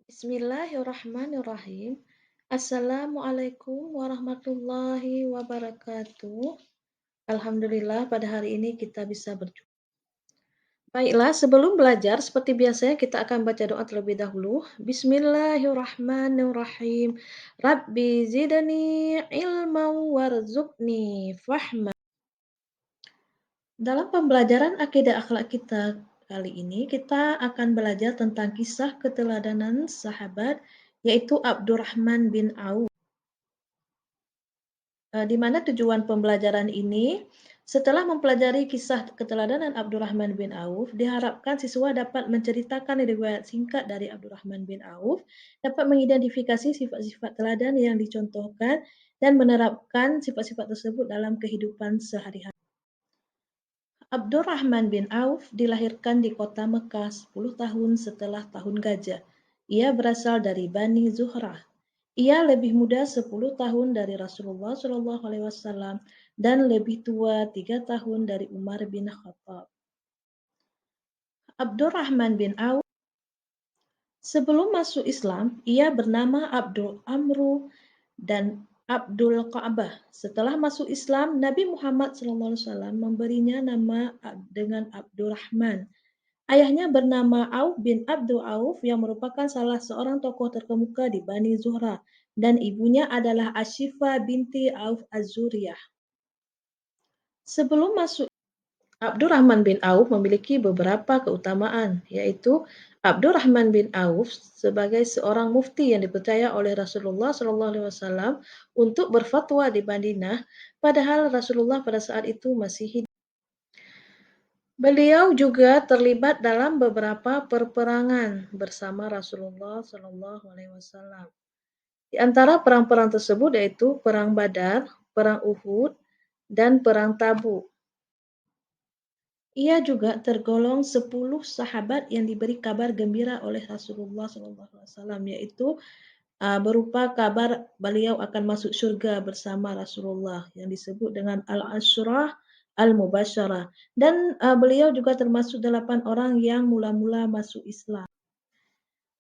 Bismillahirrahmanirrahim. Assalamualaikum warahmatullahi wabarakatuh. Alhamdulillah pada hari ini kita bisa berjumpa. Baiklah, sebelum belajar seperti biasanya kita akan baca doa terlebih dahulu. Bismillahirrahmanirrahim. Rabbi zidni ilman warzuqni fahma. Dalam pembelajaran akidah akhlak kita kali ini, kita akan belajar tentang kisah keteladanan sahabat, yaitu Abdurrahman bin Auf. Di mana tujuan pembelajaran ini, setelah mempelajari kisah keteladanan Abdurrahman bin Auf, diharapkan siswa dapat menceritakan riwayat singkat dari Abdurrahman bin Auf, dapat mengidentifikasi sifat-sifat teladan yang dicontohkan, dan menerapkan sifat-sifat tersebut dalam kehidupan sehari-hari. Abdurrahman bin Auf dilahirkan di kota Mekah 10 tahun setelah tahun Gajah. Ia berasal dari Bani Zuhrah. Ia lebih muda 10 tahun dari Rasulullah SAW dan lebih tua 3 tahun dari Umar bin Khattab. Abdurrahman bin Auf sebelum masuk Islam, ia bernama Abdul Amru dan Abdul Ka'bah. Setelah masuk Islam, Nabi Muhammad SAW memberinya nama dengan Abdurrahman. Ayahnya bernama Auf bin Abdul Auf yang merupakan salah seorang tokoh terkemuka di Bani Zuhra, dan ibunya adalah Ashifa binti Auf Az-Zuriyah. Sebelum masuk, Abdurrahman bin Auf memiliki beberapa keutamaan, yaitu Abdurrahman bin Auf sebagai seorang mufti yang dipercaya oleh Rasulullah SAW untuk berfatwa di Madinah, padahal Rasulullah pada saat itu masih hidup. Beliau juga terlibat dalam beberapa peperangan bersama Rasulullah SAW. Di antara perang-perang tersebut yaitu Perang Badar, Perang Uhud, dan Perang Tabuk. Ia juga tergolong 10 sahabat yang diberi kabar gembira oleh Rasulullah SAW, yaitu berupa kabar beliau akan masuk surga bersama Rasulullah yang disebut dengan Al-Asyrah Al-Mubasyarah. Dan beliau juga termasuk 8 orang yang mula-mula masuk Islam.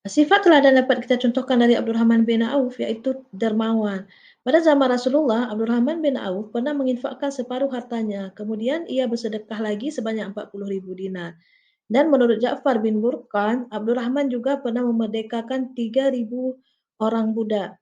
Sifat teladan dapat kita contohkan dari Abdurrahman bin Auf, yaitu dermawan. Pada zaman Rasulullah, Abdurrahman bin Auf pernah menginfakkan separuh hartanya, kemudian ia bersedekah lagi sebanyak 40.000 dinar. Dan menurut Ja'far bin Burqan, Abdurrahman juga pernah memerdekakan 3.000 orang budak.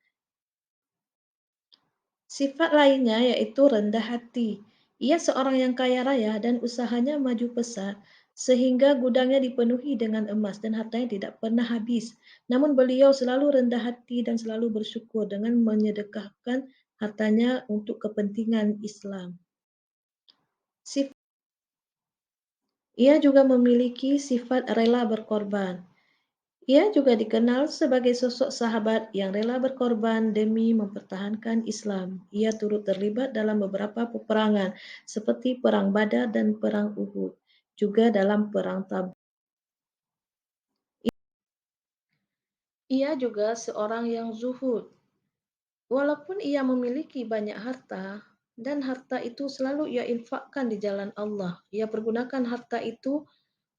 Sifat lainnya yaitu rendah hati. Ia seorang yang kaya raya dan usahanya maju pesat, sehingga gudangnya dipenuhi dengan emas dan hartanya tidak pernah habis. Namun beliau selalu rendah hati dan selalu bersyukur dengan menyedekahkan hartanya untuk kepentingan Islam. Ia juga memiliki sifat rela berkorban. Ia juga dikenal sebagai sosok sahabat yang rela berkorban demi mempertahankan Islam. Ia turut terlibat dalam beberapa peperangan seperti Perang Badar dan Perang Uhud, juga dalam Perang Tabuk. Ia juga seorang yang zuhud. Walaupun ia memiliki banyak harta, dan harta itu selalu ia infakkan di jalan Allah, ia pergunakan harta itu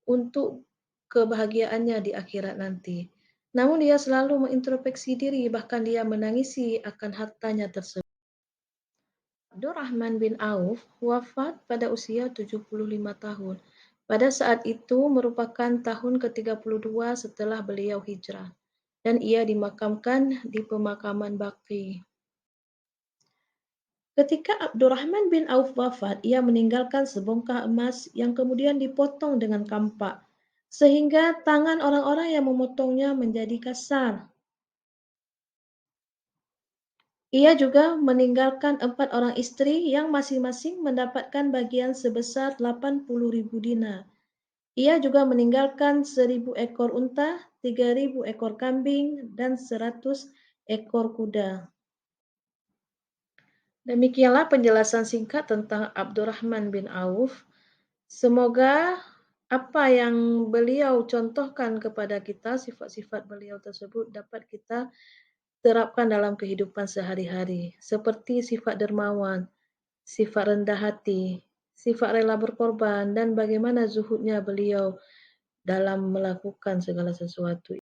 untuk kebahagiaannya di akhirat nanti. Namun dia selalu mengintrospeksi diri, bahkan dia menangisi akan hartanya tersebut. Abdurrahman bin Auf wafat pada usia 75 tahun. Pada saat itu merupakan tahun ke-32 setelah beliau hijrah, dan ia dimakamkan di pemakaman Baqi. Ketika Abdurrahman bin Auf wafat, ia meninggalkan sebongkah emas yang kemudian dipotong dengan kampak, sehingga tangan orang-orang yang memotongnya menjadi kasar. Ia juga meninggalkan 4 orang istri yang masing-masing mendapatkan bagian sebesar 80.000 dinar. Ia juga meninggalkan 1.000 ekor unta, 3.000 ekor kambing, dan 100 ekor kuda. Demikianlah penjelasan singkat tentang Abdurrahman bin Auf. Semoga apa yang beliau contohkan kepada kita, sifat-sifat beliau tersebut dapat kita terapkan dalam kehidupan sehari-hari. Seperti sifat dermawan, sifat rendah hati, sifat rela berkorban, dan bagaimana zuhudnya beliau dalam melakukan segala sesuatu.